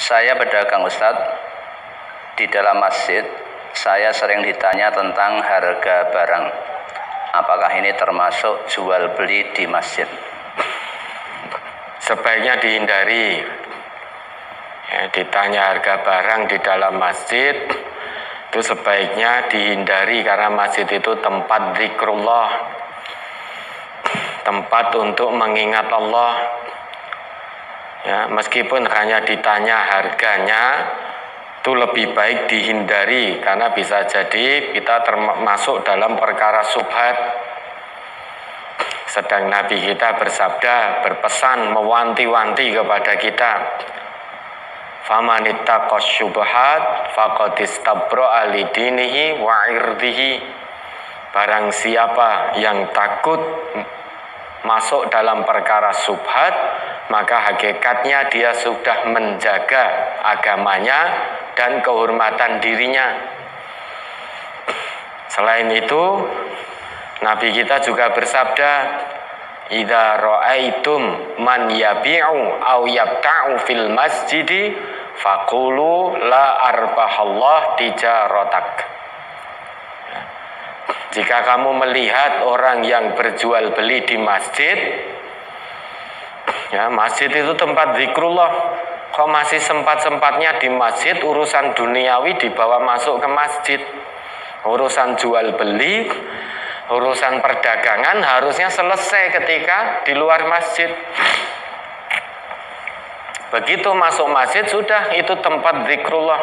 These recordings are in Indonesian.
Saya pedagang Ustadz. Di dalam masjid saya sering ditanya tentang harga barang. Apakah ini termasuk jual beli di masjid? Sebaiknya dihindari ditanya harga barang di dalam masjid. Itu sebaiknya dihindari karena masjid itu tempat zikrullah, tempat untuk mengingat Allah. Meskipun hanya ditanya harganya, itu lebih baik dihindari karena bisa jadi kita termasuk dalam perkara syubhat. Sedang Nabi kita bersabda, berpesan, mewanti-wanti kepada kita, faman ittaqas syubhat faqad istabra'a lidinihi wa irdihi. Barang siapa yang takut masuk dalam perkara syubhat, maka hakikatnya dia sudah menjaga agamanya dan kehormatan dirinya. Selain itu, Nabi kita juga bersabda, idza ra'aitum man yabi'u aw yabta'u fil masjidi faqulu la arbahallah tijaratak. Jika kamu melihat orang yang berjual beli di masjid, masjid itu tempat zikrullah, kok masih sempat-sempatnya di masjid urusan duniawi dibawa masuk ke masjid. Urusan jual beli, urusan perdagangan harusnya selesai ketika di luar masjid. Begitu masuk masjid sudah itu tempat zikrullah.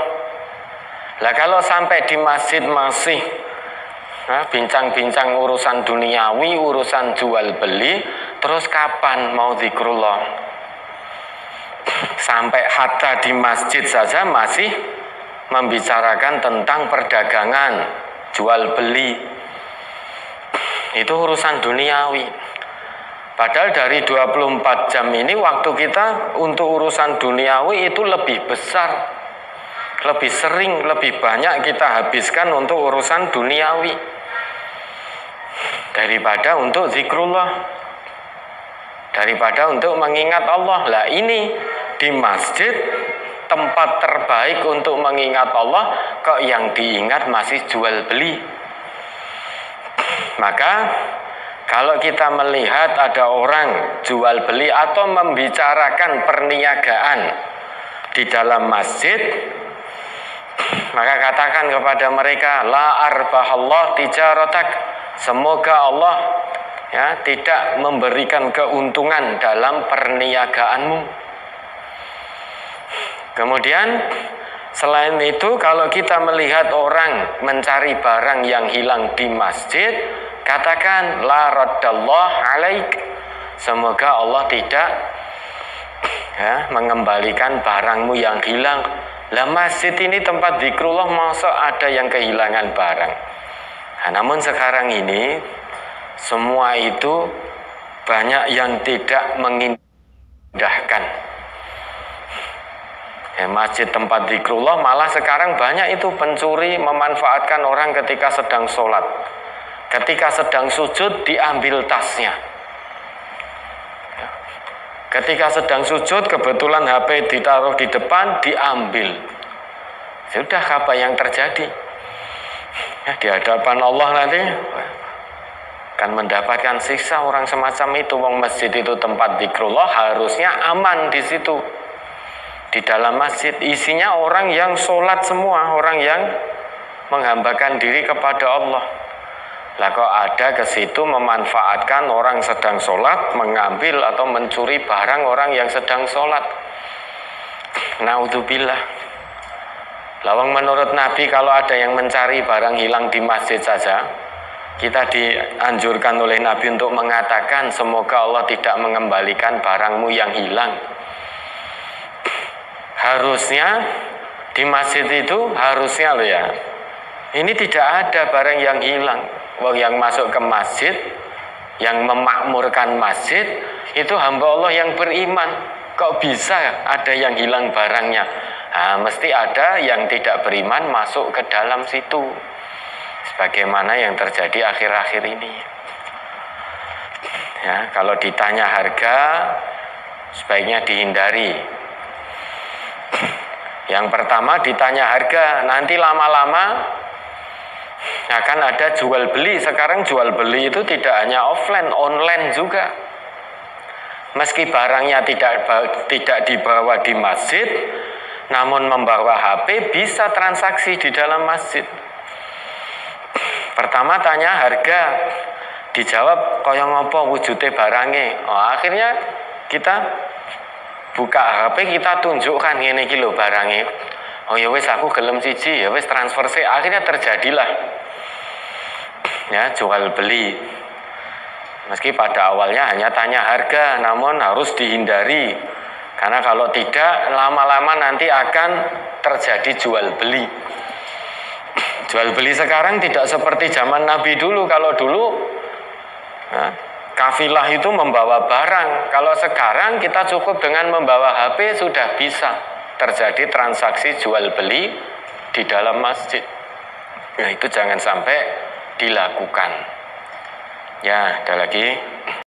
Lah kalau sampai di masjid masih bincang-bincang urusan duniawi, urusan jual beli, terus kapan mau zikrullah? Sampai hatta di masjid saja masih membicarakan tentang perdagangan, jual beli. Itu urusan duniawi. Padahal dari 24 jam ini waktu kita untuk urusan duniawi itu lebih besar, lebih sering, lebih banyak kita habiskan untuk urusan duniawi daripada untuk zikrullah, daripada untuk mengingat Allah. Lah ini di masjid tempat terbaik untuk mengingat Allah, kok yang diingat masih jual beli. Maka kalau kita melihat ada orang jual beli atau membicarakan perniagaan di dalam masjid, maka katakan kepada mereka, la arbahallah tijaratak, semoga Allah tidak memberikan keuntungan dalam perniagaanmu. Kemudian selain itu, kalau kita melihat orang mencari barang yang hilang di masjid, katakan la raddallah alaik, semoga Allah tidak mengembalikan barangmu yang hilang. Lah masjid ini tempat zikrullah, masa ada yang kehilangan barang? Namun sekarang ini semua itu banyak yang tidak mengindahkan. Masjid tempat zikrullah, malah sekarang banyak itu pencuri memanfaatkan orang ketika sedang sholat. Ketika sedang sujud diambil tasnya. Ketika sedang sujud kebetulan HP ditaruh di depan, diambil. Sudah apa yang terjadi? Di hadapan Allah nanti akan mendapatkan siksa orang semacam itu. Wong masjid itu tempat zikrullah, harusnya aman di situ. Di dalam masjid isinya orang yang sholat semua, orang yang menghambakan diri kepada Allah. Lah kok ada ke situ memanfaatkan orang sedang sholat, mengambil atau mencuri barang orang yang sedang sholat. Naudzubillah. Lawang menurut Nabi kalau ada yang mencari barang hilang di masjid saja, kita dianjurkan oleh Nabi untuk mengatakan semoga Allah tidak mengembalikan barangmu yang hilang. Harusnya di masjid itu harusnya ini tidak ada barang yang hilang. Yang masuk ke masjid, yang memakmurkan masjid itu hamba Allah yang beriman. Kok bisa ada yang hilang barangnya? Mesti ada yang tidak beriman masuk ke dalam situ, sebagaimana yang terjadi akhir-akhir ini. Kalau ditanya harga, sebaiknya dihindari. Yang pertama ditanya harga, nanti lama-lama akan ada jual beli. Sekarang jual beli itu tidak hanya offline, online juga. Meski barangnya tidak dibawa di masjid, namun membawa HP bisa transaksi di dalam masjid. Pertama tanya harga, dijawab kaya ngopo wujude barange. Akhirnya kita buka HP, kita tunjukkan ngene iki lho barange. Ya wis aku gelem siji, ya wis transfer sih. Akhirnya terjadilah ya jual beli. Meski pada awalnya hanya tanya harga, namun harus dihindari. Karena kalau tidak, lama-lama nanti akan terjadi jual beli. Jual beli sekarang tidak seperti zaman Nabi dulu. Kalau dulu kafilah itu membawa barang. Kalau sekarang kita cukup dengan membawa HP sudah bisa terjadi transaksi jual beli di dalam masjid. Nah, itu jangan sampai dilakukan. Ya, ada lagi.